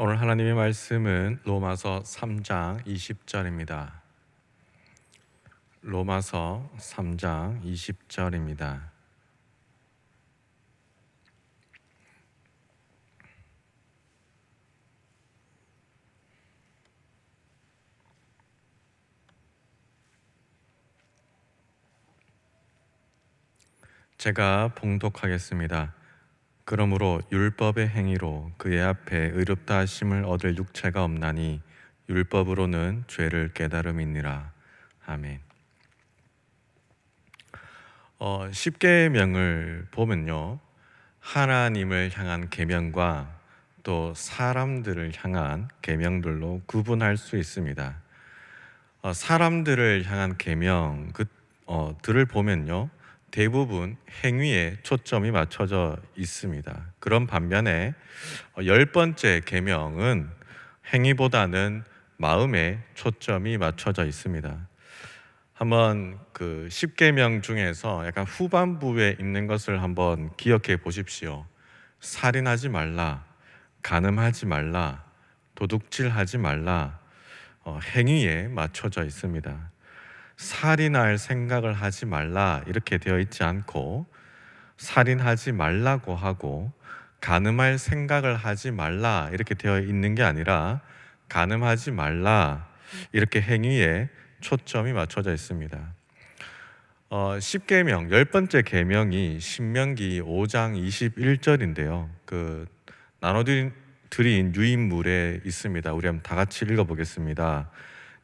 오늘 하나님의 말씀은 로마서 3장 20절입니다. 로마서 3장 20절입니다. 제가 봉독하겠습니다. 그러므로 율법의 행위로 그의 앞에 의롭다 하심을 얻을 육체가 없나니 율법으로는 죄를 깨달음이니라. 아멘. 십계명을 보면요, 하나님을 향한 계명과 또 사람들을 향한 계명들로 구분할 수 있습니다. 사람들을 향한 계명 들을 보면요, 대부분 행위에 초점이 맞춰져 있습니다. 그런 반면에 10번째 계명은 행위보다는 마음에 초점이 맞춰져 있습니다. 한번 그 10계명 중에서 약간 후반부에 있는 것을 한번 기억해 보십시오. 살인하지 말라, 간음하지 말라, 도둑질하지 말라, 행위에 맞춰져 있습니다. 살인할 생각을 하지 말라 이렇게 되어 있지 않고, 살인하지 말라고 하고 간음할 생각을 하지 말라 이렇게 되어 있는 게 아니라 간음하지 말라 이렇게 행위에 초점이 맞춰져 있습니다. 10계명 10번째 계명이 신명기 5장 21절인데요. 나눠드린 유인물에 있습니다. 우리 한번 다 같이 읽어보겠습니다.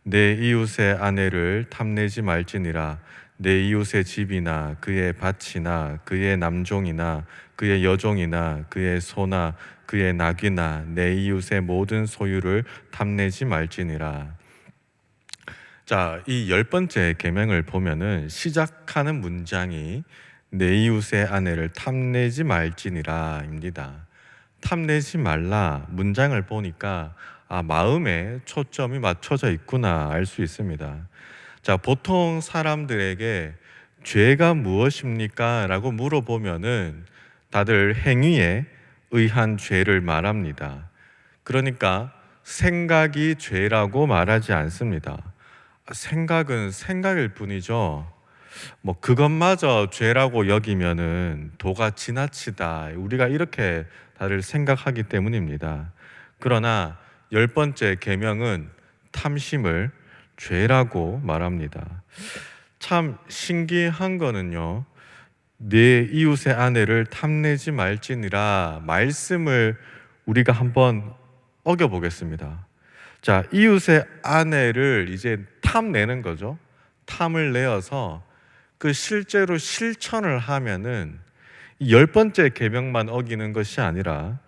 내 이웃의 아내를 탐내지 말지니라. 내 이웃의 집이나 그의 밭이나 그의 남종이나 그의 여종이나 그의 소나 그의 낙이나 내 이웃의 모든 소유를 탐내지 말지니라. 자, 이 10번째 계명을 보면은 시작하는 문장이 내 이웃의 아내를 탐내지 말지니라입니다. 탐내지 말라 문장을 보니까 마음에 초점이 맞춰져 있구나 알 수 있습니다. 자, 보통 사람들에게 죄가 무엇입니까? 라고 물어보면은 다들 행위에 의한 죄를 말합니다. 그러니까 생각이 죄라고 말하지 않습니다. 생각은 생각일 뿐이죠. 그것마저 죄라고 여기면은 도가 지나치다. 우리가 이렇게 다들 생각하기 때문입니다. 그러나 10번째 계명은 탐심을 죄라고 말합니다. 참 신기한 거는요, 내 이웃의 아내를 탐내지 말지니라 말씀을 우리가 한번 어겨보겠습니다. 자, 이웃의 아내를 이제 탐내는 거죠. 탐을 내어서 실제로 실천을 하면은 10번째 계명만 어기는 것이 아니라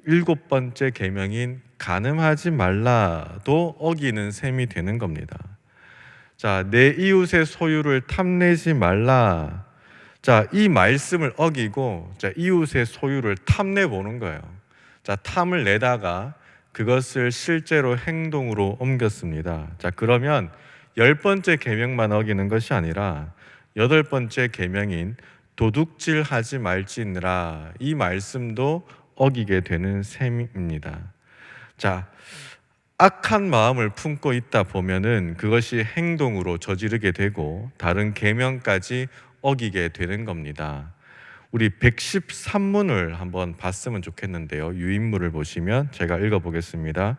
7번째 계명인 간음하지 말라도 어기는 셈이 되는 겁니다. 자, 내 이웃의 소유를 탐내지 말라. 자, 이 말씀을 어기고 이웃의 소유를 탐내 보는 거예요. 자, 탐을 내다가 그것을 실제로 행동으로 옮겼습니다. 자, 그러면 10번째 계명만 어기는 것이 아니라 8번째 계명인 도둑질하지 말지니라 이 말씀도 어기게 되는 셈입니다. 자, 악한 마음을 품고 있다 보면은 그것이 행동으로 저지르게 되고 다른 계명까지 어기게 되는 겁니다. 우리 113문을 한번 봤으면 좋겠는데요. 유인물을 보시면 제가 읽어보겠습니다.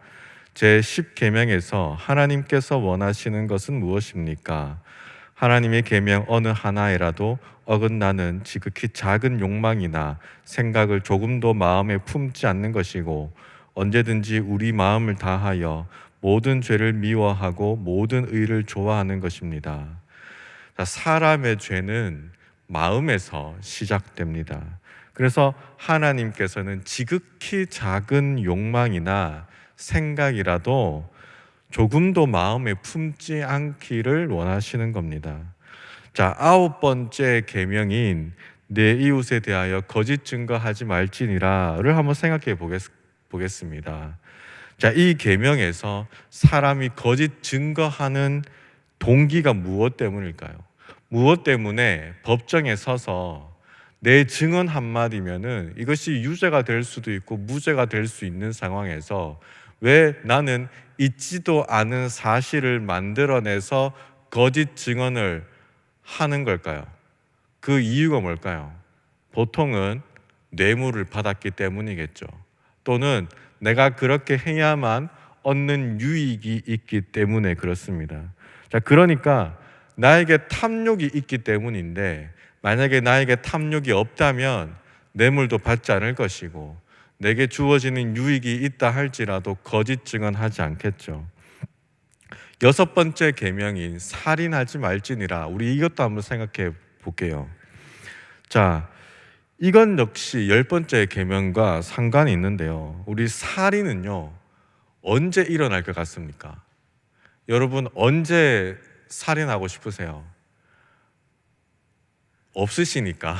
제10계명에서 하나님께서 원하시는 것은 무엇입니까? 하나님의 계명 어느 하나에라도 어긋나는 지극히 작은 욕망이나 생각을 조금도 마음에 품지 않는 것이고, 언제든지 우리 마음을 다하여 모든 죄를 미워하고 모든 의를 좋아하는 것입니다. 사람의 죄는 마음에서 시작됩니다. 그래서 하나님께서는 지극히 작은 욕망이나 생각이라도 조금도 마음에 품지 않기를 원하시는 겁니다. 자, 9번째 계명인 내 이웃에 대하여 거짓 증거하지 말지니라를 한번 생각해 보겠습니다. 자, 이 계명에서 사람이 거짓 증거하는 동기가 무엇 때문일까요? 무엇 때문에 법정에 서서 내 증언 한마디면은 이것이 유죄가 될 수도 있고 무죄가 될 수 있는 상황에서 왜 나는 있지도 않은 사실을 만들어내서 거짓 증언을 하는 걸까요? 그 이유가 뭘까요? 보통은 뇌물을 받았기 때문이겠죠. 또는 내가 그렇게 해야만 얻는 유익이 있기 때문에 그렇습니다. 자, 그러니까 나에게 탐욕이 있기 때문인데, 만약에 나에게 탐욕이 없다면 뇌물도 받지 않을 것이고 내게 주어지는 유익이 있다 할지라도 거짓 증언하지 않겠죠. 여섯 번째 계명인 살인하지 말지니라. 우리 이것도 한번 생각해 볼게요. 자, 이건 역시 열 번째 계명과 상관이 있는데요. 우리 살인은요, 언제 일어날 것 같습니까? 여러분, 언제 살인하고 싶으세요? 없으시니까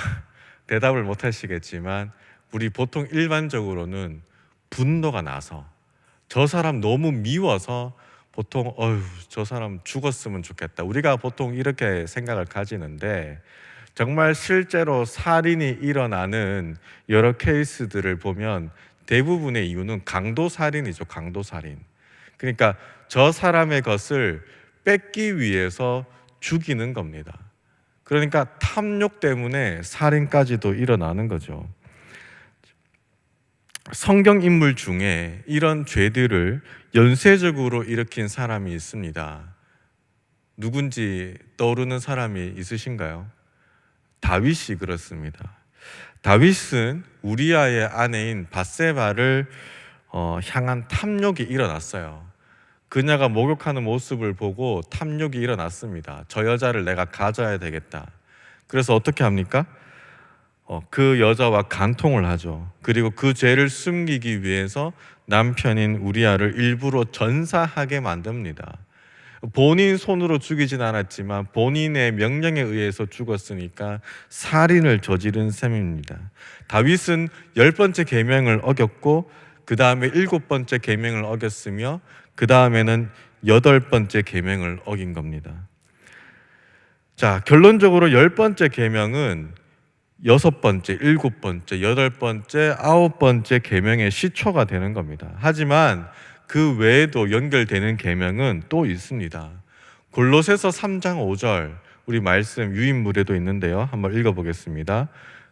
대답을 못 하시겠지만, 우리 보통 일반적으로는 분노가 나서, 저 사람 너무 미워서 보통 어휴, 저 사람 죽었으면 좋겠다, 우리가 보통 이렇게 생각을 가지는데, 정말 실제로 살인이 일어나는 여러 케이스들을 보면 대부분의 이유는 강도살인이죠. 강도살인. 그러니까 저 사람의 것을 뺏기 위해서 죽이는 겁니다. 그러니까 탐욕 때문에 살인까지도 일어나는 거죠. 성경 인물 중에 이런 죄들을 연쇄적으로 일으킨 사람이 있습니다. 누군지 떠오르는 사람이 있으신가요? 다윗이 그렇습니다. 다윗은 우리아의 아내인 밧세바를 향한 탐욕이 일어났어요. 그녀가 목욕하는 모습을 보고 탐욕이 일어났습니다. 저 여자를 내가 가져야 되겠다. 그래서 어떻게 합니까? 그 여자와 간통을 하죠. 그리고 그 죄를 숨기기 위해서 남편인 우리아를 일부러 전사하게 만듭니다. 본인 손으로 죽이진 않았지만 본인의 명령에 의해서 죽었으니까 살인을 저지른 셈입니다. 다윗은 10번째 계명을 어겼고 그 다음에 7번째 계명을 어겼으며 그 다음에는 8번째 계명을 어긴 겁니다. 자, 결론적으로 10번째 계명은 6번째, 7번째, 8번째, 9번째 계명의 시초가 되는 겁니다. 하지만 그 외에도 연결되는 계명은 또 있습니다. 골로새서 3장 5절, 우리 말씀 유인물에도 있는데요. 한번 읽어보겠습니다.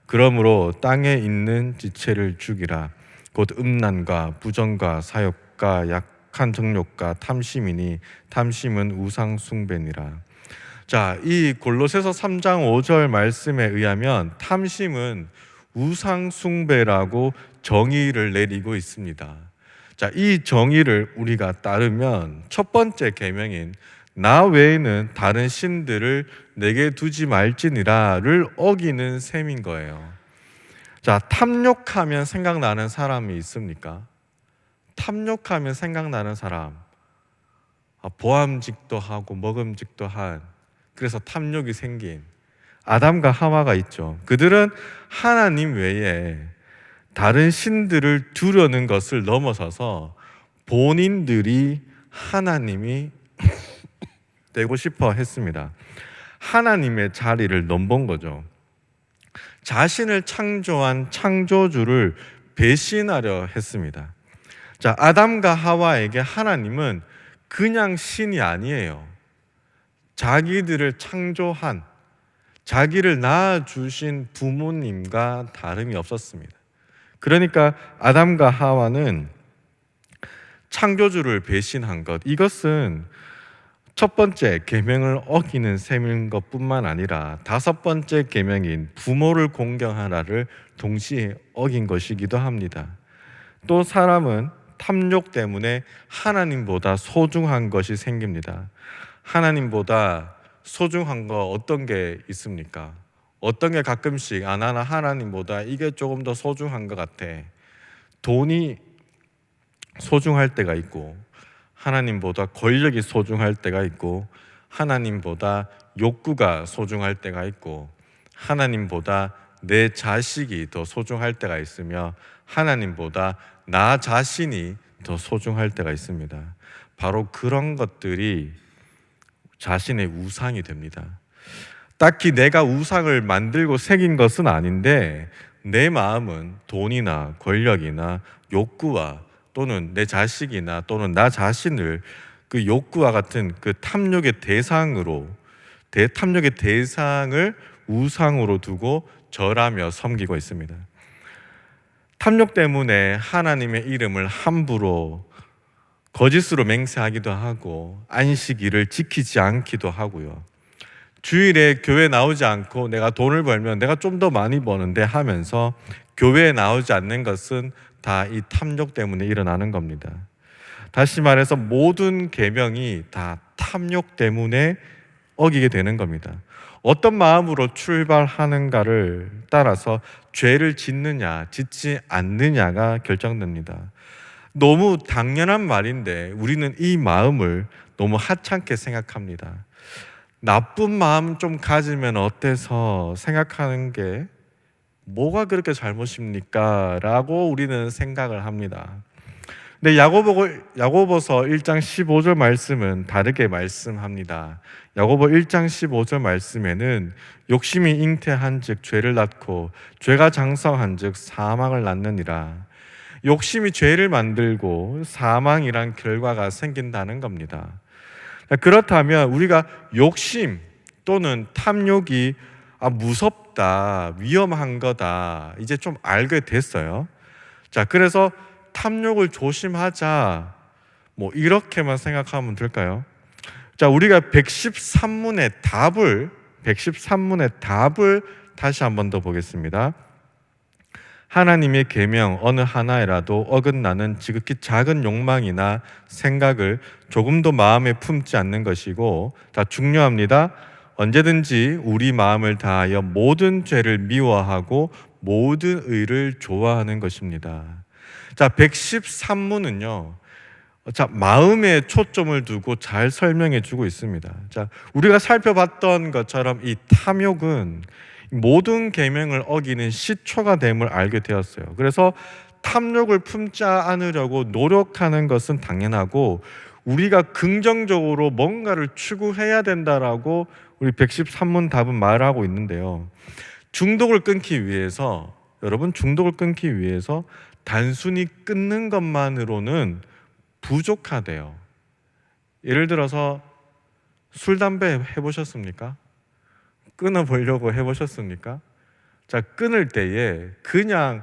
그러므로 땅에 있는 지체를 죽이라. 곧 음란과 부정과 사욕과 약한 정욕과 탐심이니 탐심은 우상 숭배니라. 자, 이 골로새서 3장 5절 말씀에 의하면 탐심은 우상 숭배라고 정의를 내리고 있습니다. 자, 이 정의를 우리가 따르면 첫 번째 계명인 나 외에는 다른 신들을 내게 두지 말지니라를 어기는 셈인 거예요. 자, 탐욕하면 생각나는 사람이 있습니까? 탐욕하면 생각나는 사람, 보암직도 하고 먹음직도 한, 그래서 탐욕이 생긴 아담과 하와가 있죠. 그들은 하나님 외에 다른 신들을 두려는 것을 넘어서서 본인들이 하나님이 되고 싶어 했습니다. 하나님의 자리를 넘본 거죠. 자신을 창조한 창조주를 배신하려 했습니다. 자, 아담과 하와에게 하나님은 그냥 신이 아니에요. 자기들을 창조한, 자기를 낳아주신 부모님과 다름이 없었습니다. 그러니까 아담과 하와는 창조주를 배신한 것, 이것은 첫 번째 계명을 어기는 셈인 것뿐만 아니라 다섯 번째 계명인 부모를 공경하라를 동시에 어긴 것이기도 합니다. 또 사람은 탐욕 때문에 하나님보다 소중한 것이 생깁니다. 하나님보다 소중한 거 어떤 게 있습니까? 어떤 게 가끔씩 나는 하나님보다 이게 조금 더 소중한 것 같아. 돈이 소중할 때가 있고, 하나님보다 권력이 소중할 때가 있고, 하나님보다 욕구가 소중할 때가 있고, 하나님보다 내 자식이 더 소중할 때가 있으며, 하나님보다 나 자신이 더 소중할 때가 있습니다. 바로 그런 것들이 자신의 우상이 됩니다. 딱히 내가 우상을 만들고 새긴 것은 아닌데 내 마음은 돈이나 권력이나 욕구와 또는 내 자식이나 또는 나 자신을 그 욕구와 같은 그 탐욕의 대상을 우상으로 두고 절하며 섬기고 있습니다. 탐욕 때문에 하나님의 이름을 함부로 거짓으로 맹세하기도 하고 안식일을 지키지 않기도 하고요. 주일에 교회 나오지 않고 내가 돈을 벌면 내가 좀 더 많이 버는데 하면서 교회에 나오지 않는 것은 다 이 탐욕 때문에 일어나는 겁니다. 다시 말해서 모든 계명이 다 탐욕 때문에 어기게 되는 겁니다. 어떤 마음으로 출발하는가를 따라서 죄를 짓느냐 짓지 않느냐가 결정됩니다. 너무 당연한 말인데 우리는 이 마음을 너무 하찮게 생각합니다. 나쁜 마음 좀 가지면 어때서 생각하는 게 뭐가 그렇게 잘못입니까? 라고 우리는 생각을 합니다. 근데 야고보서 1장 15절 말씀은 다르게 말씀합니다. 야고보 1장 15절 말씀에는 욕심이 잉태한즉 죄를 낳고 죄가 장성한즉 사망을 낳느니라. 욕심이 죄를 만들고 사망이란 결과가 생긴다는 겁니다. 그렇다면 우리가 욕심 또는 탐욕이 무섭다, 위험한 거다 이제 좀 알게 됐어요. 자, 그래서 탐욕을 조심하자 이렇게만 생각하면 될까요? 자, 우리가 113문의 답을 다시 한 번 더 보겠습니다. 하나님의 계명 어느 하나에라도 어긋나는 지극히 작은 욕망이나 생각을 조금도 마음에 품지 않는 것이고, 자, 중요합니다. 언제든지 우리 마음을 다하여 모든 죄를 미워하고 모든 의를 좋아하는 것입니다. 자, 113문은요. 자, 마음에 초점을 두고 잘 설명해 주고 있습니다. 자, 우리가 살펴봤던 것처럼 이 탐욕은 모든 계명을 어기는 시초가 됨을 알게 되었어요. 그래서 탐욕을 품지 않으려고 노력하는 것은 당연하고 우리가 긍정적으로 뭔가를 추구해야 된다라고 우리 113문 답은 말하고 있는데요. 중독을 끊기 위해서 단순히 끊는 것만으로는 부족하대요. 예를 들어서 술, 담배 해보셨습니까? 끊어보려고 해보셨습니까? 자, 끊을 때에 그냥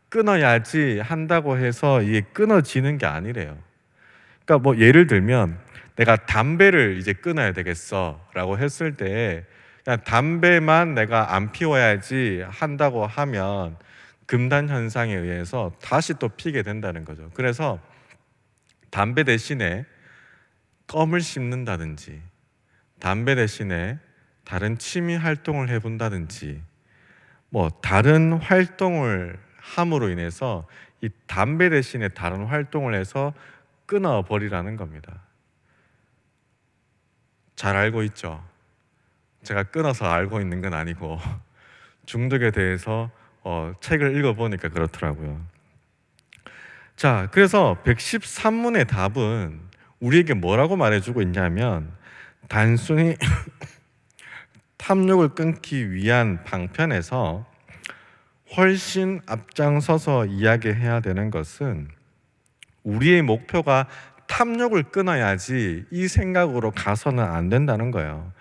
끊어야지 한다고 해서 이게 끊어지는 게 아니래요. 그러니까 예를 들면 내가 담배를 이제 끊어야 되겠어 라고 했을 때 그냥 담배만 내가 안 피워야지 한다고 하면 금단 현상에 의해서 다시 또 피게 된다는 거죠. 그래서 담배 대신에 껌을 씹는다든지 담배 대신에 다른 취미 활동을 해본다든지 다른 활동을 함으로 인해서 이 담배 대신에 다른 활동을 해서 끊어버리라는 겁니다. 잘 알고 있죠? 제가 끊어서 알고 있는 건 아니고 중독에 대해서 책을 읽어보니까 그렇더라고요. 자, 그래서 113문의 답은 우리에게 뭐라고 말해주고 있냐면 단순히 탐욕을 끊기 위한 방편에서 훨씬 앞장서서 이야기해야 되는 것은 우리의 목표가 탐욕을 끊어야지 이 생각으로 가서는 안 된다는 거예요.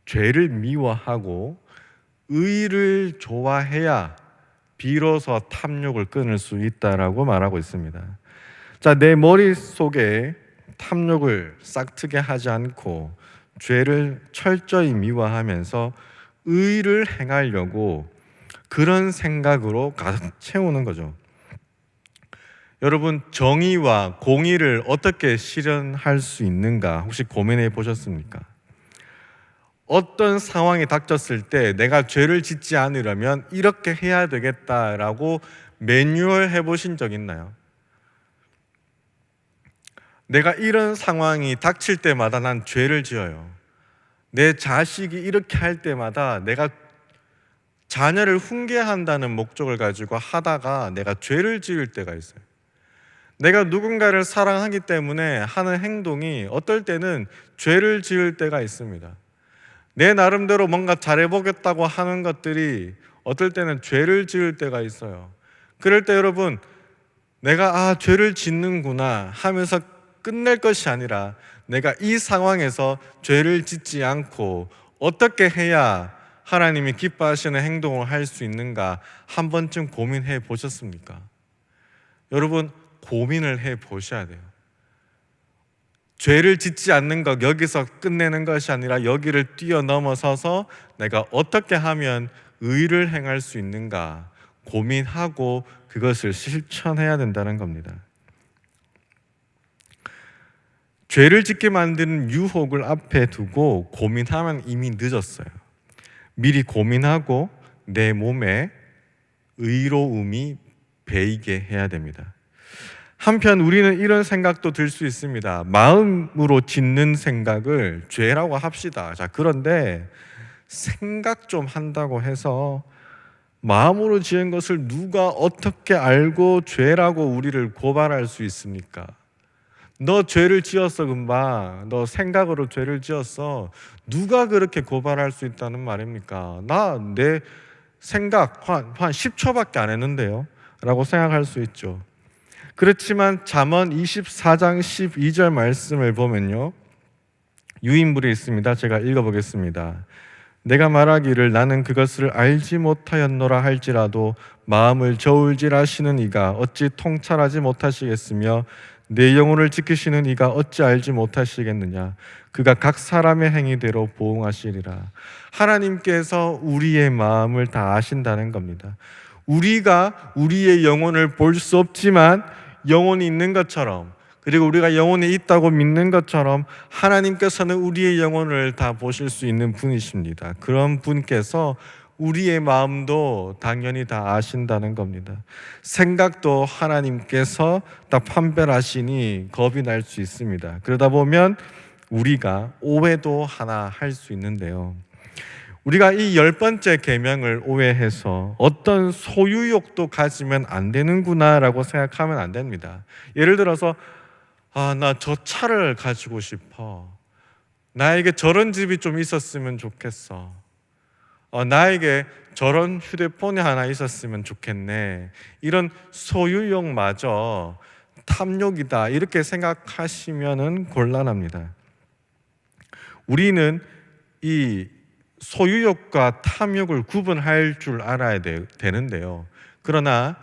죄를 미워하고 의를 좋아해야 비로소 탐욕을 끊을 수 있다라고 말하고 있습니다. 자, 내 머릿속에 탐욕을 싹트게 하지 않고 죄를 철저히 미워하면서 의를 행하려고 그런 생각으로 가득 채우는 거죠. 여러분, 정의와 공의를 어떻게 실현할 수 있는가 혹시 고민해 보셨습니까? 어떤 상황이 닥쳤을 때 내가 죄를 짓지 않으려면 이렇게 해야 되겠다라고 매뉴얼 해보신 적 있나요? 내가 이런 상황이 닥칠 때마다 난 죄를 지어요. 내 자식이 이렇게 할 때마다 내가 자녀를 훈계한다는 목적을 가지고 하다가 내가 죄를 지을 때가 있어요. 내가 누군가를 사랑하기 때문에 하는 행동이 어떨 때는 죄를 지을 때가 있습니다. 내 나름대로 뭔가 잘해보겠다고 하는 것들이 어떨 때는 죄를 지을 때가 있어요. 그럴 때 여러분, 내가 죄를 짓는구나 하면서 끝낼 것이 아니라 내가 이 상황에서 죄를 짓지 않고 어떻게 해야 하나님이 기뻐하시는 행동을 할 수 있는가 한 번쯤 고민해 보셨습니까? 여러분, 고민을 해 보셔야 돼요. 죄를 짓지 않는 것, 여기서 끝내는 것이 아니라 여기를 뛰어넘어서서 내가 어떻게 하면 의를 행할 수 있는가 고민하고 그것을 실천해야 된다는 겁니다. 죄를 짓게 만드는 유혹을 앞에 두고 고민하면 이미 늦었어요. 미리 고민하고 내 몸에 의로움이 배이게 해야 됩니다. 한편 우리는 이런 생각도 들 수 있습니다. 마음으로 짓는 생각을 죄라고 합시다. 자, 그런데 생각 좀 한다고 해서 마음으로 지은 것을 누가 어떻게 알고 죄라고 우리를 고발할 수 있습니까? 너 죄를 지었어, 금방. 너 생각으로 죄를 지었어. 누가 그렇게 고발할 수 있다는 말입니까? 나 내 생각 한 10초밖에 안 했는데요 라고 생각할 수 있죠. 그렇지만 잠언 24장 12절 말씀을 보면요, 유인물이 있습니다. 제가 읽어보겠습니다. 내가 말하기를 나는 그것을 알지 못하였노라 할지라도 마음을 저울질하시는 이가 어찌 통찰하지 못하시겠으며 내 영혼을 지키시는 이가 어찌 알지 못하시겠느냐. 그가 각 사람의 행위대로 보응하시리라. 하나님께서 우리의 마음을 다 아신다는 겁니다. 우리가 우리의 영혼을 볼 수 없지만 영혼이 있는 것처럼, 그리고 우리가 영혼이 있다고 믿는 것처럼 하나님께서는 우리의 영혼을 다 보실 수 있는 분이십니다. 그런 분께서 우리의 마음도 당연히 다 아신다는 겁니다. 생각도 하나님께서 다 판별하시니 겁이 날 수 있습니다. 그러다 보면 우리가 오해도 하나 할 수 있는데요, 우리가 이 10번째 계명을 오해해서 어떤 소유욕도 가지면 안 되는구나 라고 생각하면 안 됩니다. 예를 들어서 나 저 차를 가지고 싶어. 나에게 저런 집이 좀 있었으면 좋겠어. 나에게 저런 휴대폰이 하나 있었으면 좋겠네. 이런 소유욕마저 탐욕이다 이렇게 생각하시면 곤란합니다. 우리는 이 소유욕과 탐욕을 구분할 줄 알아야 되는데요. 그러나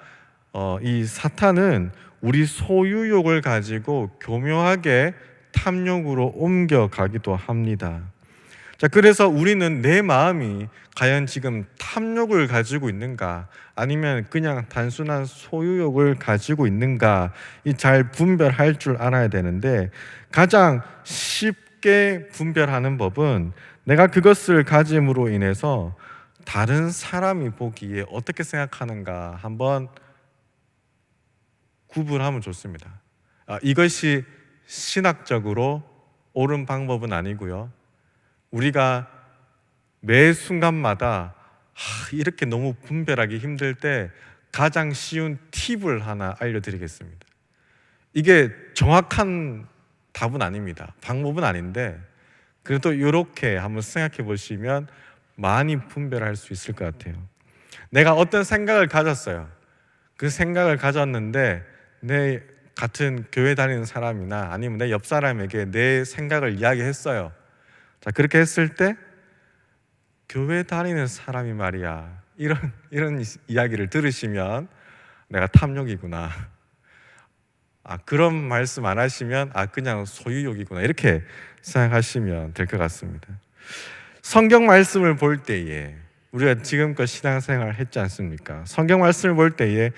이 사탄은 우리 소유욕을 가지고 교묘하게 탐욕으로 옮겨가기도 합니다. 자, 그래서 우리는 내 마음이 과연 지금 탐욕을 가지고 있는가 아니면 그냥 단순한 소유욕을 가지고 있는가 이 잘 분별할 줄 알아야 되는데, 가장 쉽게 분별하는 법은 내가 그것을 가짐으로 인해서 다른 사람이 보기에 어떻게 생각하는가 한번 구분하면 좋습니다. 이것이 신학적으로 옳은 방법은 아니고요, 우리가 매 순간마다 이렇게 너무 분별하기 힘들 때 가장 쉬운 팁을 하나 알려드리겠습니다. 이게 정확한 답은 아닙니다. 방법은 아닌데 그래도 이렇게 한번 생각해 보시면 많이 분별할 수 있을 것 같아요. 내가 어떤 생각을 가졌어요. 그 생각을 가졌는데 내 같은 교회 다니는 사람이나 아니면 내 옆 사람에게 내 생각을 이야기했어요. 자, 그렇게 했을 때 교회 다니는 사람이 말이야 이런 이야기를 들으시면 내가 탐욕이구나, 그런 말씀 안 하시면 그냥 소유욕이구나 이렇게 생각하시면 될 것 같습니다. 성경 말씀을 볼 때에 우리가 지금껏 신앙생활을 했지 않습니까? 성경 말씀을 볼 때에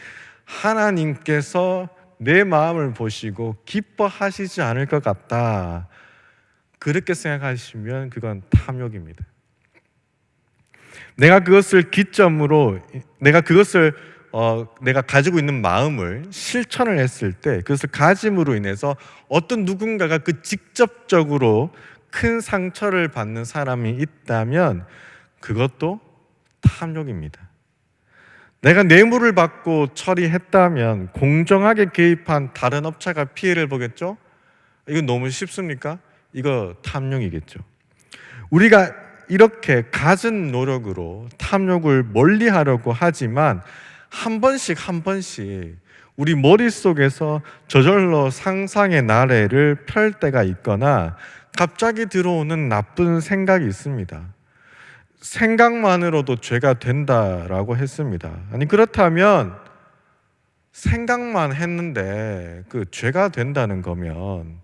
하나님께서 내 마음을 보시고 기뻐하시지 않을 것 같다 그렇게 생각하시면 그건 탐욕입니다. 내가 그것을 기점으로 내가 가지고 있는 마음을 실천을 했을 때 그것을 가짐으로 인해서 어떤 누군가가 그 직접적으로 큰 상처를 받는 사람이 있다면 그것도 탐욕입니다. 내가 뇌물을 받고 처리했다면 공정하게 개입한 다른 업체가 피해를 보겠죠? 이건 너무 쉽습니까? 이거 탐욕이겠죠. 우리가 이렇게 갖은 노력으로 탐욕을 멀리하려고 하지만 한 번씩 한 번씩 우리 머릿속에서 저절로 상상의 나래를 펼 때가 있거나 갑자기 들어오는 나쁜 생각이 있습니다. 생각만으로도 죄가 된다라고 했습니다. 아니, 그렇다면 생각만 했는데 그 죄가 된다는 거면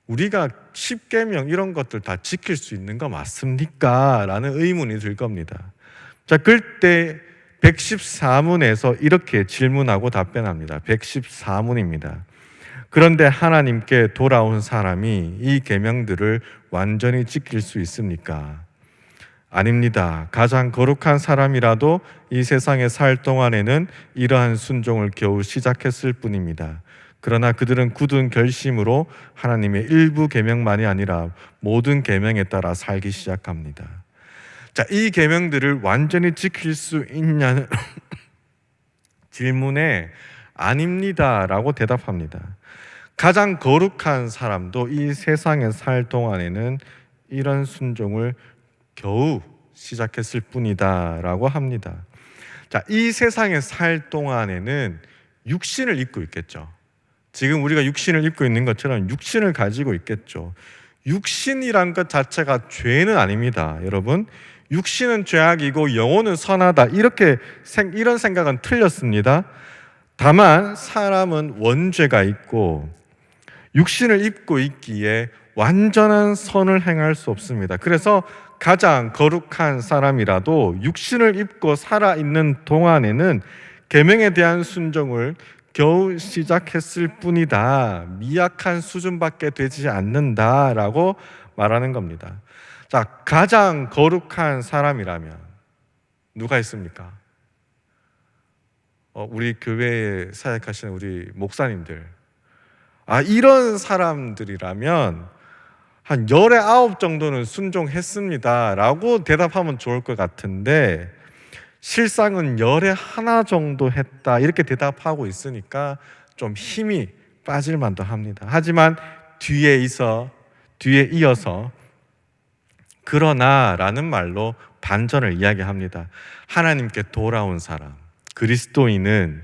우리가 십계명 이런 것들 다 지킬 수 있는 거 맞습니까? 라는 의문이 들 겁니다. 자, 그때 114문에서 이렇게 질문하고 답변합니다. 114문입니다. 그런데 하나님께 돌아온 사람이 이 계명들을 완전히 지킬 수 있습니까? 아닙니다. 가장 거룩한 사람이라도 이 세상에 살 동안에는 이러한 순종을 겨우 시작했을 뿐입니다. 그러나 그들은 굳은 결심으로 하나님의 일부 계명만이 아니라 모든 계명에 따라 살기 시작합니다. 자, 이 계명들을 완전히 지킬 수 있냐는 질문에 아닙니다라고 대답합니다. 가장 거룩한 사람도 이 세상에 살 동안에는 이런 순종을 겨우 시작했을 뿐이다라고 합니다. 자, 이 세상에 살 동안에는 육신을 입고 있겠죠. 지금 우리가 육신을 입고 있는 것처럼 육신을 가지고 있겠죠. 육신이란 것 자체가 죄는 아닙니다, 여러분. 육신은 죄악이고 영혼은 선하다, 이런 생각은 틀렸습니다. 다만 사람은 원죄가 있고 육신을 입고 있기에 완전한 선을 행할 수 없습니다. 그래서 가장 거룩한 사람이라도 육신을 입고 살아있는 동안에는 계명에 대한 순종을 겨우 시작했을 뿐이다, 미약한 수준밖에 되지 않는다라고 말하는 겁니다. 자, 가장 거룩한 사람이라면 누가 있습니까? 우리 교회에 사역하시는 우리 목사님들, 이런 사람들이라면 한 19 정도는 순종했습니다 라고 대답하면 좋을 것 같은데, 실상은 11 정도 했다 이렇게 대답하고 있으니까 좀 힘이 빠질 만도 합니다. 하지만 뒤에 이어서 그러나 라는 말로 반전을 이야기합니다. 하나님께 돌아온 사람, 그리스도인은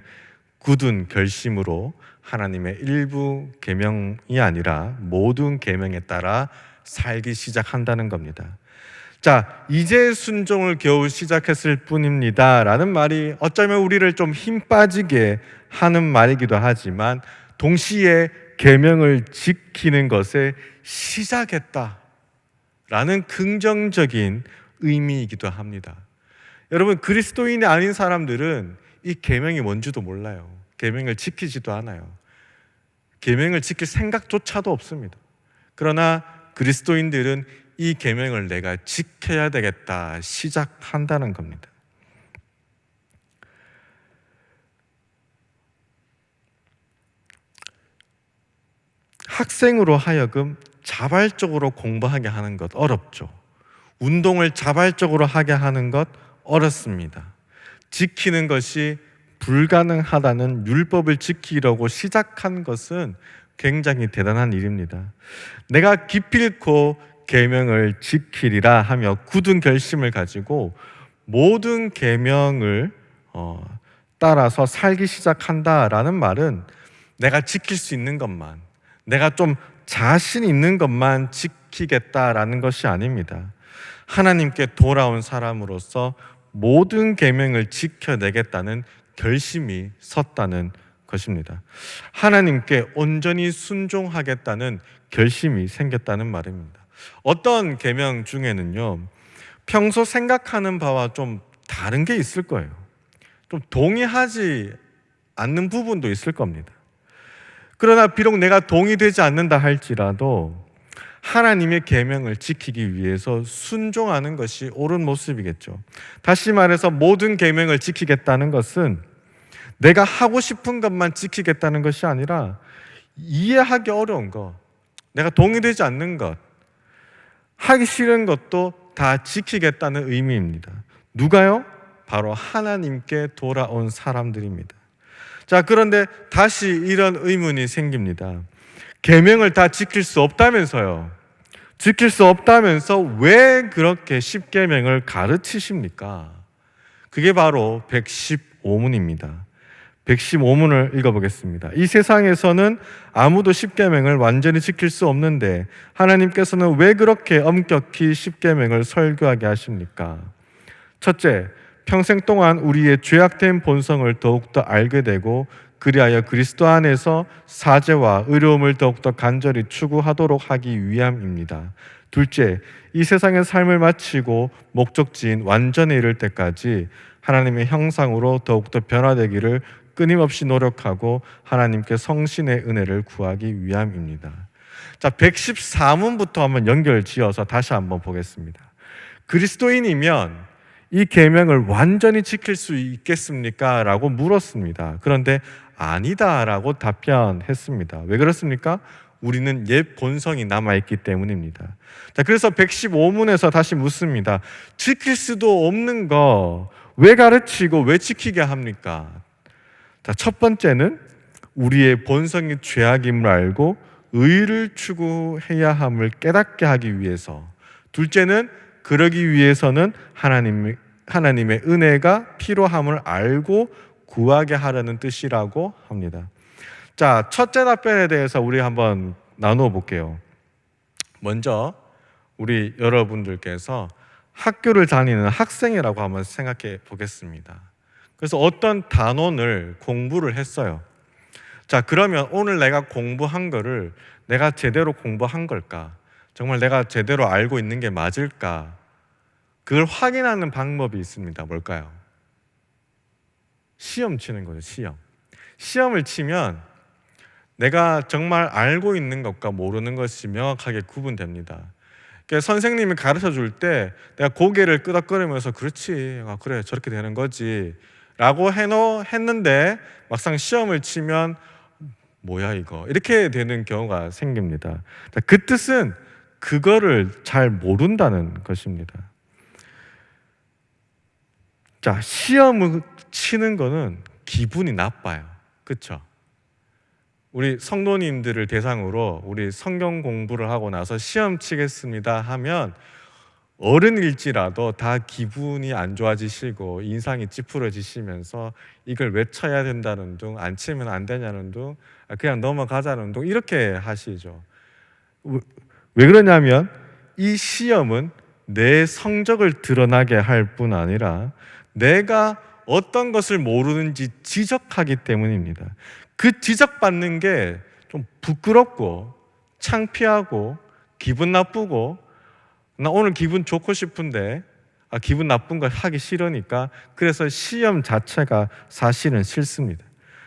굳은 결심으로 하나님의 일부 계명이 아니라 모든 계명에 따라 살기 시작한다는 겁니다. 자, 이제 순종을 겨우 시작했을 뿐입니다 라는 말이 어쩌면 우리를 좀 힘 빠지게 하는 말이기도 하지만 동시에 계명을 지키는 것에 시작했다 라는 긍정적인 의미이기도 합니다. 여러분, 그리스도인이 아닌 사람들은 이 계명이 뭔지도 몰라요. 계명을 지키지도 않아요. 계명을 지킬 생각조차도 없습니다. 그러나 그리스도인들은 이 계명을 내가 지켜야 되겠다 시작한다는 겁니다. 학생으로 하여금 자발적으로 공부하게 하는 것 어렵죠. 운동을 자발적으로 하게 하는 것 어렵습니다. 지키는 것이 불가능하다는 율법을 지키려고 시작한 것은 굉장히 대단한 일입니다. 내가 기필코 계명을 지키리라 하며 굳은 결심을 가지고 모든 계명을 따라서 살기 시작한다라는 말은 내가 지킬 수 있는 것만, 내가 좀 자신 있는 것만 지키겠다라는 것이 아닙니다. 하나님께 돌아온 사람으로서 모든 계명을 지켜내겠다는 결심이 섰다는 것입니다. 하나님께 온전히 순종하겠다는 결심이 생겼다는 말입니다. 어떤 계명 중에는요, 평소 생각하는 바와 좀 다른 게 있을 거예요. 좀 동의하지 않는 부분도 있을 겁니다. 그러나 비록 내가 동의되지 않는다 할지라도 하나님의 계명을 지키기 위해서 순종하는 것이 옳은 모습이겠죠. 다시 말해서 모든 계명을 지키겠다는 것은 내가 하고 싶은 것만 지키겠다는 것이 아니라 이해하기 어려운 것, 내가 동의되지 않는 것, 하기 싫은 것도 다 지키겠다는 의미입니다. 누가요? 바로 하나님께 돌아온 사람들입니다. 자, 그런데 다시 이런 의문이 생깁니다. 계명을 다 지킬 수 없다면서요. 지킬 수 없다면서 왜 그렇게 십계명을 가르치십니까? 그게 바로 115문입니다. 115문을 읽어보겠습니다. 이 세상에서는 아무도 십계명을 완전히 지킬 수 없는데 하나님께서는 왜 그렇게 엄격히 십계명을 설교하게 하십니까? 첫째, 평생 동안 우리의 죄악된 본성을 더욱더 알게 되고 그리하여 그리스도 안에서 사죄와 의로움을 더욱더 간절히 추구하도록 하기 위함입니다. 둘째, 이 세상의 삶을 마치고 목적지인 완전에 이를 때까지 하나님의 형상으로 더욱더 변화되기를 끊임없이 노력하고 하나님께 성신의 은혜를 구하기 위함입니다. 자, 114문부터 한번 연결 지어서 다시 한번 보겠습니다. 그리스도인이면 이 계명을 완전히 지킬 수 있겠습니까? 라고 물었습니다. 그런데 아니다라고 답변했습니다. 왜 그렇습니까? 우리는 옛 본성이 남아있기 때문입니다. 자, 그래서 115문에서 다시 묻습니다. 지킬 수도 없는 거 왜 가르치고 왜 지키게 합니까? 자, 첫 번째는 우리의 본성이 죄악임을 알고 의를 추구해야 함을 깨닫게 하기 위해서. 둘째는 그러기 위해서는 하나님의 은혜가 필요함을 알고 구하게 하려는 뜻이라고 합니다. 자, 첫째 답변에 대해서 우리 한번 나누어 볼게요. 먼저 우리 여러분들께서 학교를 다니는 학생이라고 한번 생각해 보겠습니다. 그래서 어떤 단원을 공부를 했어요. 자, 그러면 오늘 내가 공부한 거를 내가 제대로 공부한 걸까? 정말 내가 제대로 알고 있는 게 맞을까? 그걸 확인하는 방법이 있습니다. 뭘까요? 시험 치는 거죠. 시험을 치면 내가 정말 알고 있는 것과 모르는 것이 명확하게 구분됩니다. 그러니까 선생님이 가르쳐 줄 때 내가 고개를 끄덕거리면서 그렇지, 그래, 저렇게 되는 거지 라고 했는데 막상 시험을 치면 뭐야 이거, 이렇게 되는 경우가 생깁니다. 그 뜻은 그거를 잘 모른다는 것입니다. 자, 시험을 치는 거는 기분이 나빠요. 그렇죠? 우리 성도님들을 대상으로 우리 성경 공부를 하고 나서 시험 치겠습니다 하면 어른일지라도 다 기분이 안 좋아지시고 인상이 찌푸러지시면서 이걸 왜 쳐야 된다는 둥, 안 치면 안 되냐는 둥, 그냥 넘어가자는 둥, 이렇게 하시죠. 왜 그러냐면 이 시험은 내 성적을 드러나게 할 뿐 아니라 내가 어떤 것을 모르는지 지적하기 때문입니다. 그 지적받는 게 좀 부끄럽고 창피하고 기분 나쁘고, 나 오늘 기분 좋고 싶은데 기분 나쁜 걸 하기 싫으니까, 그래서 시험 자체가 사실은 싫습니다.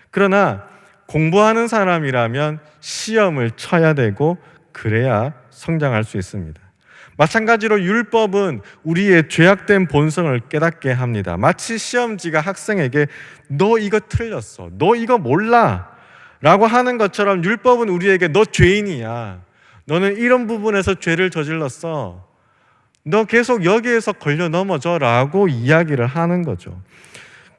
그러나 공부하는 사람이라면 시험을 쳐야 되고 그래야 성장할 수 있습니다. 마찬가지로 율법은 우리의 죄악된 본성을 깨닫게 합니다. 마치 시험지가 학생에게 너 이거 틀렸어, 너 이거 몰라 라고 하는 것처럼 율법은 우리에게 너 죄인이야, 너는 이런 부분에서 죄를 저질렀어, 너 계속 여기에서 걸려 넘어져 라고 이야기를 하는 거죠.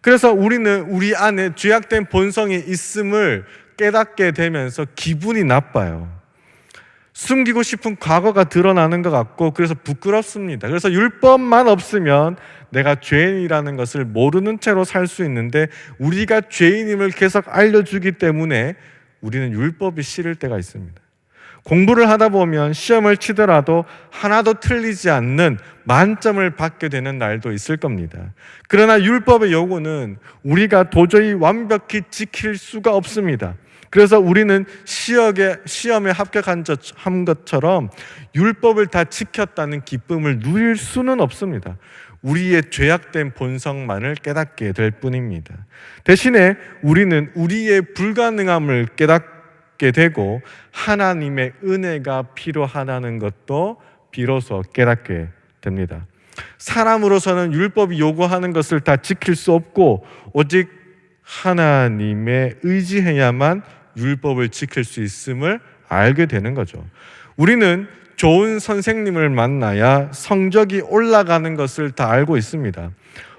그래서 우리는 우리 안에 죄악된 본성이 있음을 깨닫게 되면서 기분이 나빠요. 숨기고 싶은 과거가 드러나는 것 같고, 그래서 부끄럽습니다. 그래서 율법만 없으면 내가 죄인이라는 것을 모르는 채로 살 수 있는데, 우리가 죄인임을 계속 알려주기 때문에 우리는 율법이 싫을 때가 있습니다. 공부를 하다 보면 시험을 치더라도 하나도 틀리지 않는 만점을 받게 되는 날도 있을 겁니다. 그러나 율법의 요구는 우리가 도저히 완벽히 지킬 수가 없습니다. 그래서 우리는 시험에 합격한 것처럼 율법을 다 지켰다는 기쁨을 누릴 수는 없습니다. 우리의 죄악된 본성만을 깨닫게 될 뿐입니다. 대신에 우리는 우리의 불가능함을 깨닫게 되고 하나님의 은혜가 필요하다는 것도 비로소 깨닫게 됩니다. 사람으로서는 율법이 요구하는 것을 다 지킬 수 없고 오직 하나님에 의지해야만 율법을 지킬 수 있음을 알게 되는 거죠. 우리는 좋은 선생님을 만나야 성적이 올라가는 것을 다 알고 있습니다.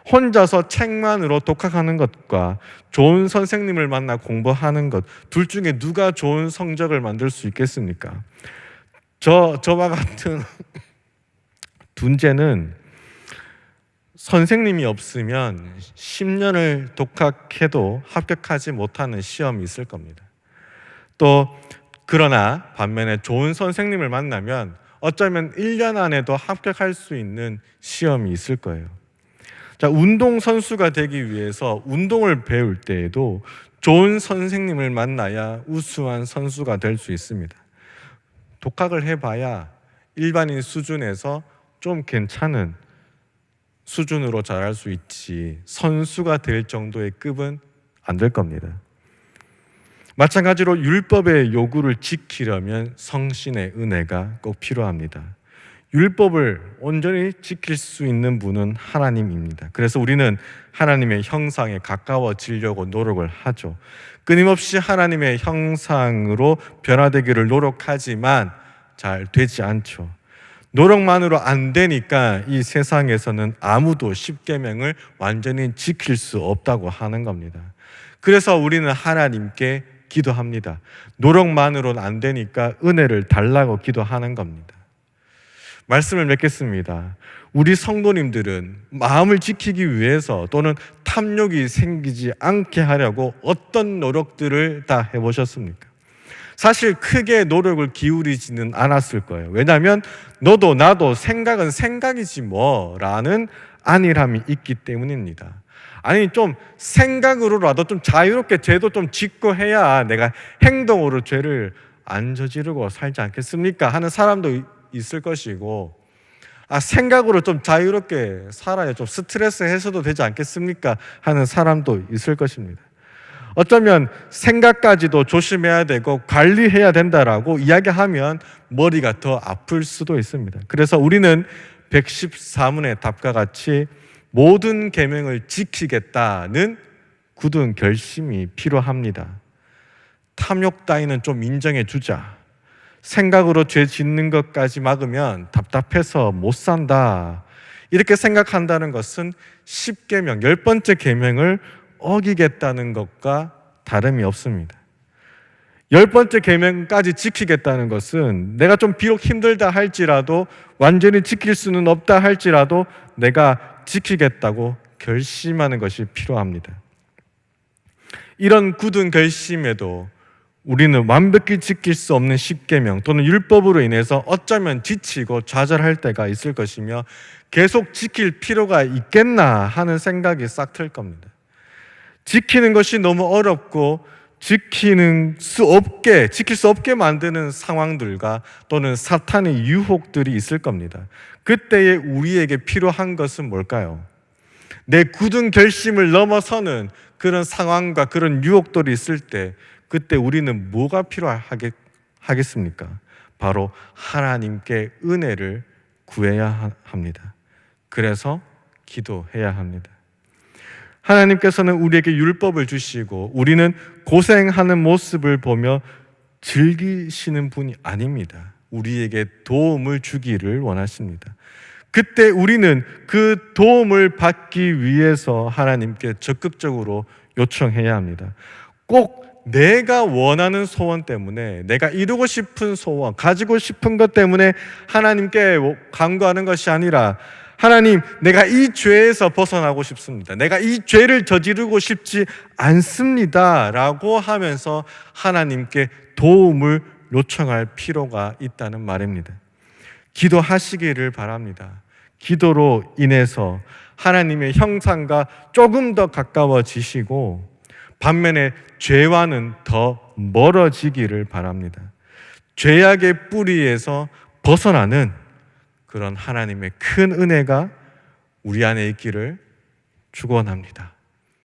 혼자서 책만으로 독학하는 것과 좋은 선생님을 만나 공부하는 것, 둘 중에 누가 좋은 성적을 만들 수 있겠습니까? 저와 같은 둔재는 선생님이 없으면 10년을 독학해도 합격하지 못하는 시험이 있을 겁니다. 또 그러나 반면에 좋은 선생님을 만나면 어쩌면 1년 안에도 합격할 수 있는 시험이 있을 거예요. 자, 운동 선수가 되기 위해서 운동을 배울 때에도 좋은 선생님을 만나야 우수한 선수가 될 수 있습니다. 독학을 해봐야 일반인 수준에서 좀 괜찮은 수준으로 잘할 수 있지 선수가 될 정도의 급은 안 될 겁니다. 마찬가지로 율법의 요구를 지키려면 성신의 은혜가 꼭 필요합니다. 율법을 온전히 지킬 수 있는 분은 하나님입니다. 그래서 우리는 하나님의 형상에 가까워지려고 노력을 하죠. 끊임없이 하나님의 형상으로 변화되기를 노력하지만 잘 되지 않죠. 노력만으로 안 되니까 이 세상에서는 아무도 십계명을 완전히 지킬 수 없다고 하는 겁니다. 그래서 우리는 하나님께 기도합니다. 노력만으로는 안 되니까 은혜를 달라고 기도하는 겁니다. 말씀을 맺겠습니다. 우리 성도님들은 마음을 지키기 위해서 또는 탐욕이 생기지 않게 하려고 어떤 노력들을 다 해보셨습니까? 사실 크게 노력을 기울이지는 않았을 거예요. 왜냐하면 너도 나도 생각은 생각이지 뭐라는 안일함이 있기 때문입니다. 아니 좀 생각으로라도 좀 자유롭게 죄도 좀 짓고 해야 내가 행동으로 죄를 안 저지르고 살지 않겠습니까? 하는 사람도 있을 것이고, 생각으로 좀 자유롭게 살아야 좀 스트레스 해소도 되지 않겠습니까? 하는 사람도 있을 것입니다. 어쩌면 생각까지도 조심해야 되고 관리해야 된다라고 이야기하면 머리가 더 아플 수도 있습니다. 그래서 우리는 114문의 답과 같이 모든 계명을 지키겠다는 굳은 결심이 필요합니다. 탐욕 따위는 좀 인정해 주자. 생각으로 죄 짓는 것까지 막으면 답답해서 못 산다. 이렇게 생각한다는 것은 10계명, 10번째 계명을 어기겠다는 것과 다름이 없습니다. 10번째 계명까지 지키겠다는 것은 내가 좀 비록 힘들다 할지라도 완전히 지킬 수는 없다 할지라도 내가 지키겠다고 결심하는 것이 필요합니다. 이런 굳은 결심에도 우리는 완벽히 지킬 수 없는 십계명 또는 율법으로 인해서 어쩌면 지치고 좌절할 때가 있을 것이며 계속 지킬 필요가 있겠나 하는 생각이 싹 들 겁니다. 지키는 것이 너무 어렵고 지킬 수 없게 만드는 상황들과 또는 사탄의 유혹들이 있을 겁니다. 그때에 우리에게 필요한 것은 뭘까요? 내 굳은 결심을 넘어서는 그런 상황과 그런 유혹들이 있을 때 그때 우리는 뭐가 필요하겠습니까? 바로 하나님께 은혜를 구해야 합니다. 그래서 기도해야 합니다. 하나님께서는 우리에게 율법을 주시고 우리는 고생하는 모습을 보며 즐기시는 분이 아닙니다. 우리에게 도움을 주기를 원하십니다. 그때 우리는 그 도움을 받기 위해서 하나님께 적극적으로 요청해야 합니다. 꼭 내가 원하는 소원 때문에, 내가 이루고 싶은 소원, 가지고 싶은 것 때문에 하나님께 간구하는 것이 아니라, 하나님, 내가 이 죄에서 벗어나고 싶습니다. 내가 이 죄를 저지르고 싶지 않습니다. 라고 하면서 하나님께 도움을 요청할 필요가 있다는 말입니다. 기도하시기를 바랍니다. 기도로 인해서 하나님의 형상과 조금 더 가까워지시고 반면에 죄와는 더 멀어지기를 바랍니다. 죄악의 뿌리에서 벗어나는 그런 하나님의 큰 은혜가 우리 안에 있기를 축원합니다.